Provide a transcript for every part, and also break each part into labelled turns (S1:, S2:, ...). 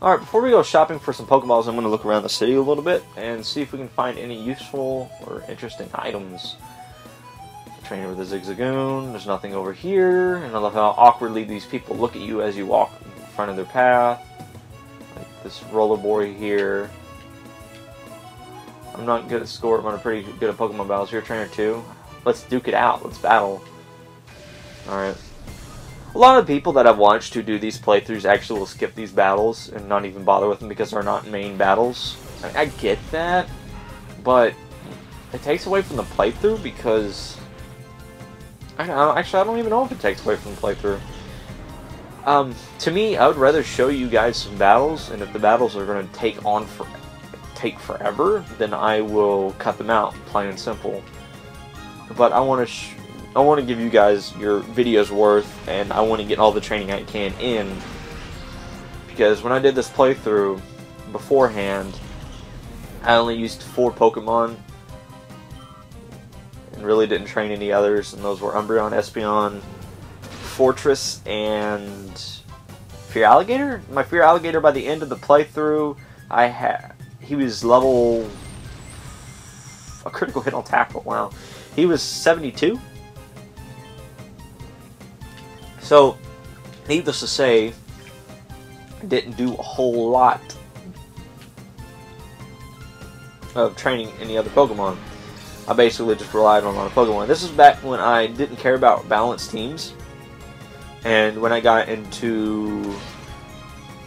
S1: Alright, before we go shopping for some Pokeballs, I'm going to look around the city a little bit and see if we can find any useful or interesting items. Trainer with a Zigzagoon, there's nothing over here, and I love how awkwardly these people look at you as you walk in front of their path. Like this roller boy here. I'm not good at score, but I'm pretty good at Pokemon battles. You're a trainer too. Let's duke it out, let's battle. Alright. A lot of people that I've watched who do these playthroughs actually will skip these battles and not even bother with them because they're not main battles. I get that, but it takes away from the playthrough because... Actually, I don't even know if it takes away from the playthrough. To me, I would rather show you guys some battles, and if the battles are going to take forever, then I will cut them out, plain and simple. But I want to give you guys your video's worth, and I want to get all the training I can in. Because when I did this playthrough beforehand, I only used 4 Pokemon, and really didn't train any others, and those were Umbreon, Espeon, Fortress, and Fear Alligator? My Fear Alligator, by the end of the playthrough, he was level... a critical hit on tackle, wow. He was 72. So, needless to say, I didn't do a whole lot of training any other Pokemon. I basically just relied on a lot of Pokemon. This is back when I didn't care about balanced teams. And when I got into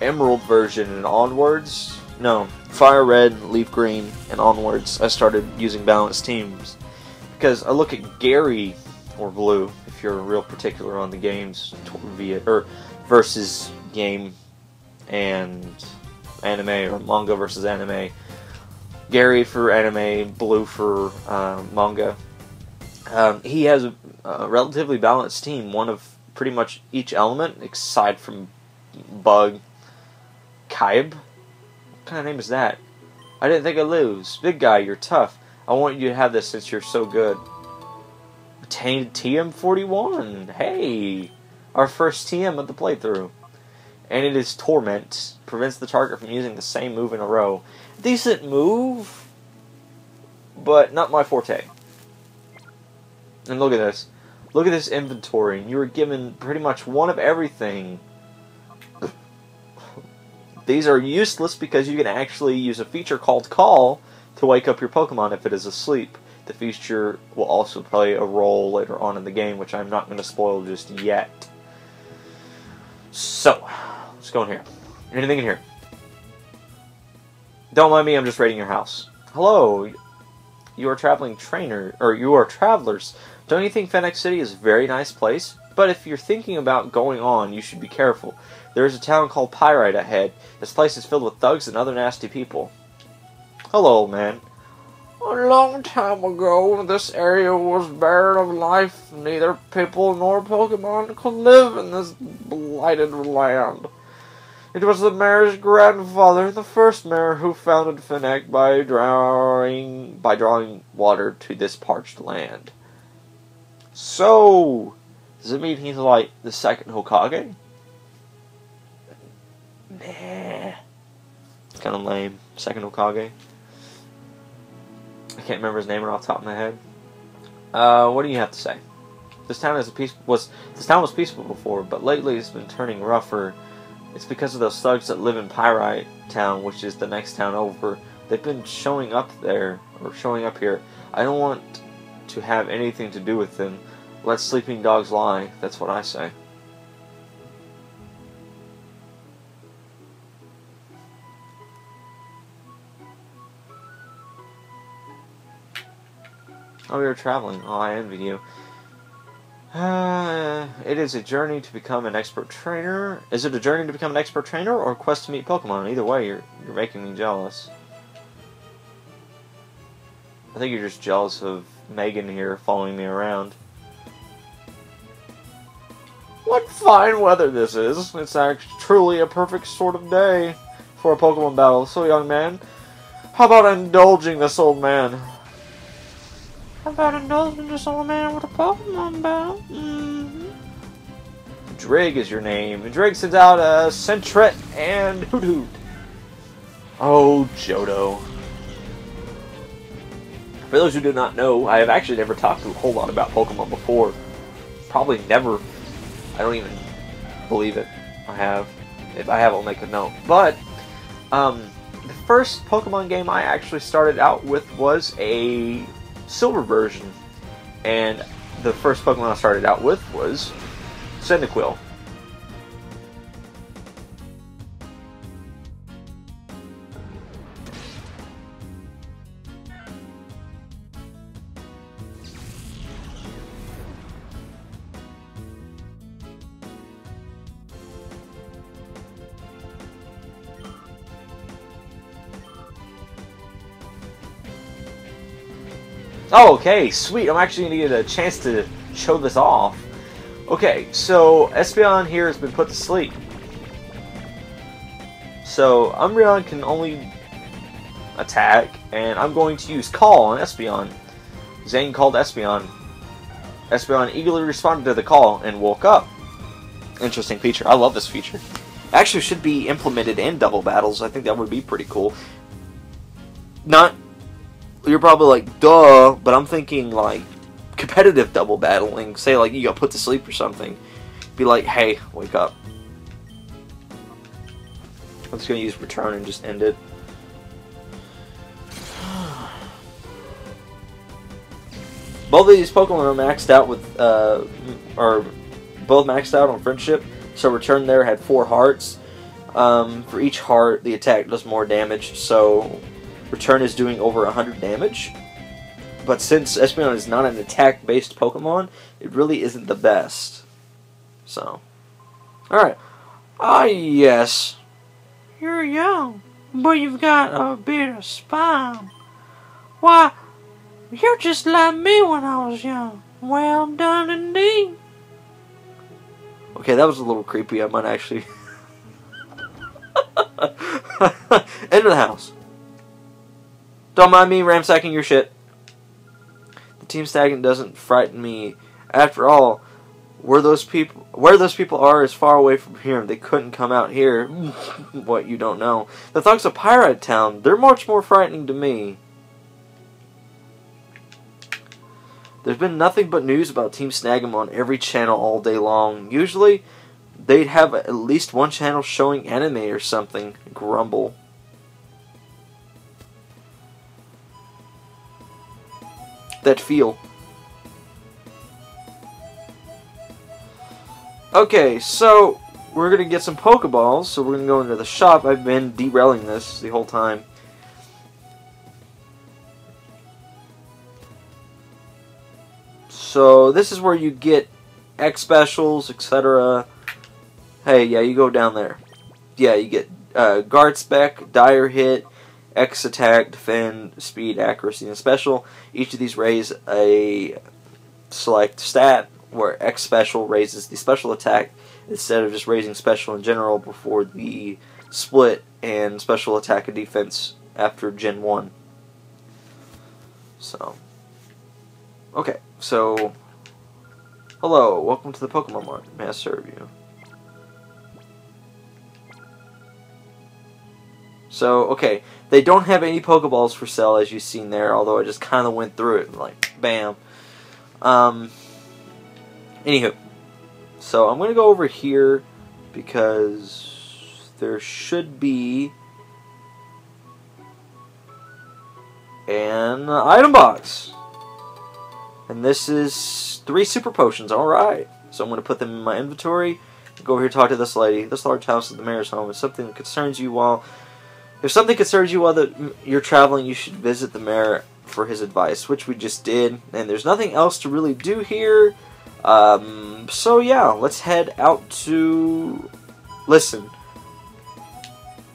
S1: Emerald version and onwards, no, Fire Red, Leaf Green, and onwards, I started using balanced teams. Because I look at Gary, or Blue, if you're real particular on the games, versus game and anime, or manga versus anime. Gary for anime, Blue for manga. He has a relatively balanced team, one of pretty much each element, aside from Bug. Kaib? What kind of name is that? I didn't think I'd lose. Big guy, you're tough. I want you to have this since you're so good. Obtained TM41. Hey! Our first TM of the playthrough. And it is Torment. Prevents the target from using the same move in a row. Decent move, but not my forte. And look at this. Look at this inventory. You were given pretty much one of everything. These are useless because you can actually use a feature called Call to wake up your Pokemon if it is asleep. The feature will also play a role later on in the game, which I'm not going to spoil just yet. So, let's go in here. Anything in here? Don't mind me, I'm just raiding your house. Hello, you are traveling trainer, or you are travelers. Don't you think Fennec City is a very nice place? But if you're thinking about going on, you should be careful. There is a town called Pyrite ahead. This place is filled with thugs and other nasty people. Hello, old man. A long time ago, this area was barren of life. Neither people nor Pokemon could live in this blighted land. It was the mayor's grandfather, the first mayor, who founded Fennec by drawing water to this parched land. So, does it mean he's like the second Hokage? Nah. It's kind of lame. Second Hokage. I can't remember his name off the top of my head. What do you have to say? This town was peaceful before, but lately it's been turning rougher. It's because of those thugs that live in Pyrite Town, which is the next town over. They've been showing up there, or showing up here. I don't want to have anything to do with them. Let sleeping dogs lie. That's what I say. Oh, you're traveling. Oh, I envy you. It is a journey to become an expert trainer. Is it a journey to become an expert trainer or a quest to meet Pokemon? Either way, you're making me jealous. I think you're just jealous of Megan here following me around. What fine weather this is. It's actually truly a perfect sort of day for a Pokemon battle. So, young man, how about indulging this old man? How about indulging this old man with a Pokemon battle? Drig is your name. Drig sends out a Sentret and Hoot Hoot. Oh, Johto. For those who do not know, I have actually never talked a whole lot about Pokemon before. Probably never. I don't even believe it. I have. If I have, I'll make a note. But, the first Pokemon game I actually started out with was a Silver version. And the first Pokemon I started out with was Cyndaquil. Oh, okay, sweet. I'm actually going to get a chance to show this off. Okay, so Espeon here has been put to sleep. So Umbreon can only attack, and I'm going to use Call on Espeon. Zane called Espeon. Espeon eagerly responded to the call and woke up. Interesting feature. I love this feature. Actually should be implemented in double battles. I think that would be pretty cool. Not... You're probably like, duh, but I'm thinking like competitive double battling. Say like you got put to sleep or something. Be like, hey, wake up. I'm just going to use return and just end it. Both of these Pokemon are maxed out with, or both maxed out on friendship. So return there had 4 hearts. For each heart, the attack does more damage. So Return is doing over 100 damage, but since Espeon is not an attack-based Pokemon, it really isn't the best. So, alright. Ah, yes. You're young, but you've got a bit of spine. Why, you're just like me when I was young. Well done indeed. Okay, that was a little creepy. I might actually... Enter the house. Don't mind me ransacking your shit. The team stagnant doesn't frighten me. After all, where those people are is far away from here. They couldn't come out here. What you don't know. The thugs of Pyrite Town, they're much more frightening to me. There's been nothing but news about Team Snag'em on every channel all day long. Usually, they'd have at least one channel showing anime or something. Grumble. That feel. Okay, so we're gonna get some Pokeballs, so we're gonna go into the shop. I've been derailing this the whole time. So this is where you get X specials, etc. Hey, yeah, you go down there. Yeah, you get Guard Spec, Dire Hit, X attack, defend, speed, accuracy, and special. Each of these raise a select stat where X special raises the special attack instead of just raising special in general before the split and special attack and defense after Gen 1. So, okay, so hello, welcome to the Pokemon Mart. May I serve you? So, okay, they don't have any Pokeballs for sale, as you've seen there, although I just kind of went through it, like, bam. Anywho, so I'm going to go over here, because there should be an item box. And this is 3 super potions, alright. So I'm going to put them in my inventory, go over here and talk to this lady. This large house is the mayor's home. If something concerns you while you're traveling, you should visit the mayor for his advice, which we just did. And there's nothing else to really do here. So yeah, let's head out to... Listen.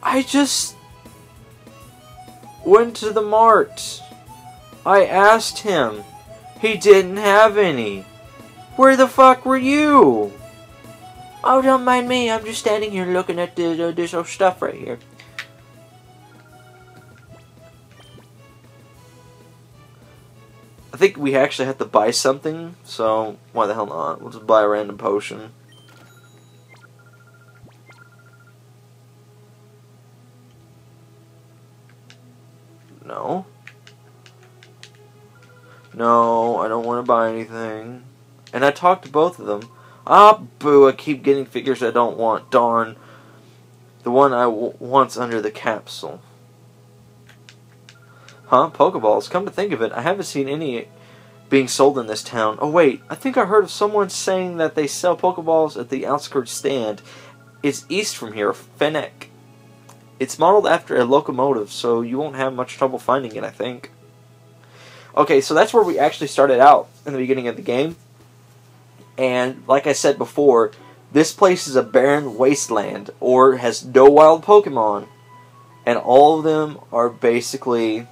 S1: I just went to the mart. I asked him. He didn't have any. Where the fuck were you? Oh, don't mind me. I'm just standing here looking at this old stuff right here. I think we actually have to buy something, so why the hell not? We'll just buy a random potion. No. No, I don't want to buy anything. And I talked to both of them. Ah, boo, I keep getting figures I don't want. Darn. The one I want's under the capsule. Huh? Pokeballs. Come to think of it, I haven't seen any being sold in this town. Oh wait, I think I heard of someone saying that they sell Pokeballs at the outskirts stand. It's east from here, Fennec. It's modeled after a locomotive, so you won't have much trouble finding it, I think. Okay, so that's where we actually started out in the beginning of the game. And like I said before, this place is a barren wasteland, or has no wild Pokemon. And all of them are basically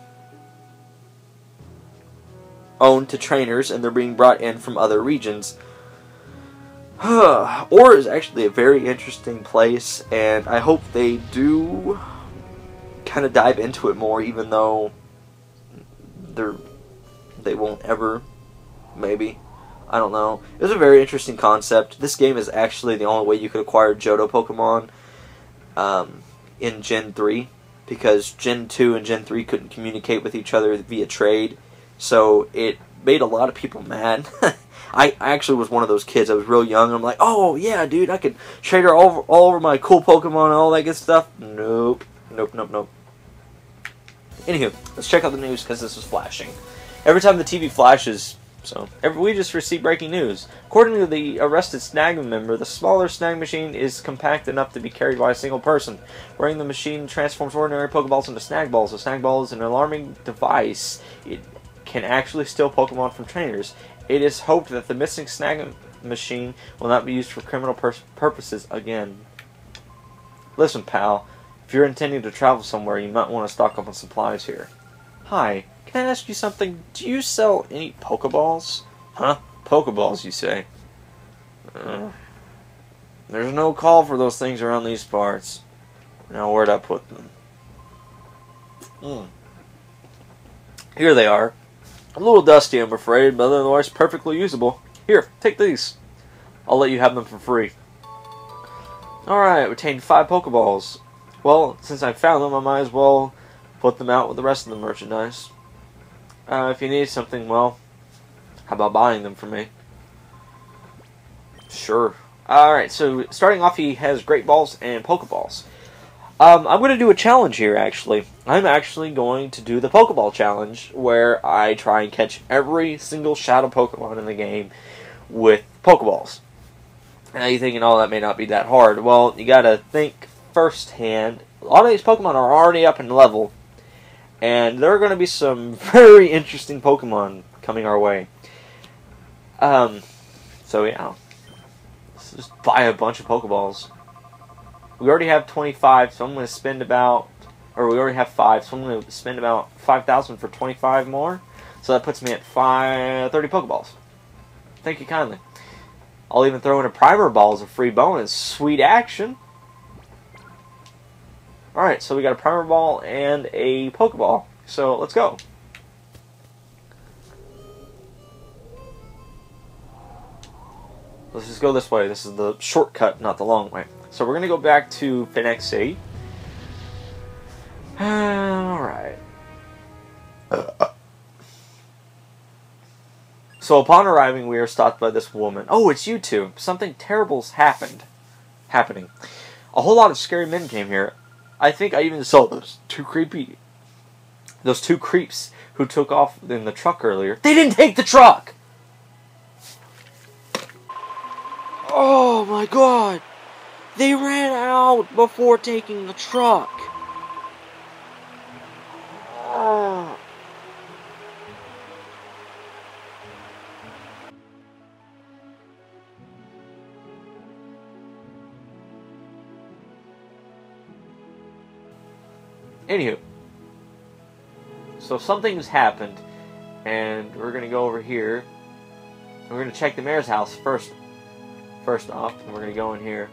S1: owned to trainers, and they're being brought in from other regions. Ore is actually a very interesting place, and I hope they do kind of dive into it more, even though they won't ever, maybe. I don't know. It was a very interesting concept. This game is actually the only way you could acquire Johto Pokemon in Gen 3, because Gen 2 and Gen 3 couldn't communicate with each other via trade, so it made a lot of people mad. I actually was one of those kids. I was real young, and I'm like, oh yeah, dude, I could trade her all over my cool Pokemon and all that good stuff. Nope. Nope, nope, nope. Anywho, let's check out the news, because this was flashing. Every time the TV flashes, we just received breaking news. According to the arrested snag member, the smaller snag machine is compact enough to be carried by a single person. Wearing the machine transforms ordinary Pokeballs into snag balls. A snag ball is an alarming device. It can actually steal Pokemon from trainers. It is hoped that the missing snag machine will not be used for criminal purposes again. Listen, pal, if you're intending to travel somewhere, you might want to stock up on supplies here. Hi. Can I ask you something? Do you sell any Pokeballs? Huh? Pokeballs, you say? There's no call for those things around these parts. Now, where'd I put them? Here they are. A little dusty, I'm afraid, but otherwise perfectly usable. Here, take these. I'll let you have them for free. Alright, retained 5 Pokeballs. Well, since I found them, I might as well put them out with the rest of the merchandise. If you need something, well, how about buying them from me? Sure. Alright, so starting off, he has Great Balls and Pokeballs. I'm going to do a challenge here, actually. I'm actually going to do the Pokeball challenge, where I try and catch every single Shadow Pokemon in the game with Pokeballs. Now you're thinking, oh, that may not be that hard. Well, you gotta think firsthand. A lot of these Pokemon are already up in level, and there are going to be some very interesting Pokemon coming our way. So yeah. Let's just buy a bunch of Pokeballs. We already have 25, so I'm going to spend about... Or we already have 5, so I'm going to spend about 5,000 for 25 more. So that puts me at 30 Pokeballs. Thank you kindly. I'll even throw in a Primer Ball as a free bonus. Sweet action! Alright, so we got a Primer Ball and a Pokeball. So, let's go. Let's just go this way. This is the shortcut, not the long way. So we're going to go back to Fennec City. Alright. So upon arriving, we are stopped by this woman. Oh, it's you two. Something terrible's happening. A whole lot of scary men came here. I think I even saw those two creeps who took off in the truck earlier. They didn't take the truck! Oh my god! They ran out before taking the truck! Oh. Anywho, so something's happened, and we're gonna go over here. We're gonna check the mayor's house first off, and we're gonna go in here.